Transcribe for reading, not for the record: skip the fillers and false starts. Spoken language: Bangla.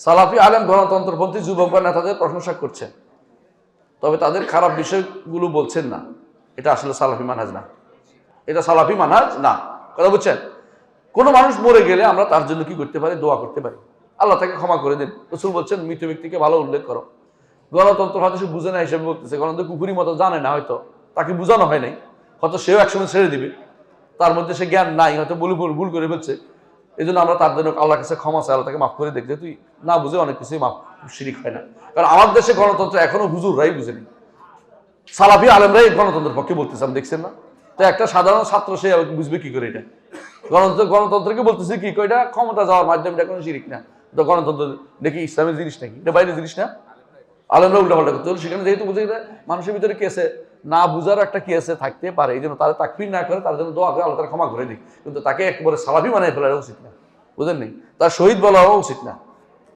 সালাফি আলেম গণতন্ত্রপন্থী যুবক বা নেতাদের প্রশংসা করছেন, তবে তাদের খারাপ বিষয়গুলো বলছেন না। এটা আসলে সালাফি মানহাজ না, এটা সালাফি মানহাজ না। কথা বুঝছেন? কোনো মানুষ মরে গেলে আমরা তার জন্য কি করতে পারি? দোয়া করতে পারি, আল্লাহ তাকে ক্ষমা করে দিন। রাসূল বলছেন মৃত ব্যক্তিকে ভালো উল্লেখ করো। গণতন্ত্র হয়তো সে বুঝে না হিসেবে বলতেছে, গণতন্ত্র কুকুরি মতো জানে না, হয়তো তাকে বোঝানো হয় নাই, হয়তো সেও একসময় ছেড়ে দিবে, তার মধ্যে সে জ্ঞান নাই, হয়তো ভুল করে ফেলছে। এই জন্য আমরা তার জন্য আল্লাহর কাছে ক্ষমা চাই, আল্লাহ তাকে মাফ করে দেখতে। তুই না বুঝে অনেক কিছুই মাফ শিরিক হয় না। কারণ আমার দেশে গণতন্ত্র এখনো হুজুররাই বুঝেনি, সালাফি আলেমরাই গণতন্ত্রের পক্ষে বলতেছে, দেখছেন না? তো একটা সাধারণ ছাত্র সে বুঝবে কি করে এটা? গণতন্ত্রকে বলতেছে কি এটা ক্ষমতা যাওয়ার মাধ্যমে, এটা কোনো শিরিক না। তো গণতন্ত্র দেখি ইসলামের জিনিস নাকি? এটা বাইরের জিনিস না? আলেমরা উল্টাপাল্টা করতে হলে সেখানে যেহেতু বুঝে যায় মানুষের ভিতরে কি আছে, না বুঝার একটা কি আছে থাকতে পারে, এই জন্য তারা তাকফির না করে, তার জন্য দোয়া করে আল্লাহ তাআলা ক্ষমা করে দিই। কিন্তু তাকে একবারে সালাফি বানিয়ে ফেলা উচিত না, বুঝেন নি? তার শহীদ বলাও উচিত না।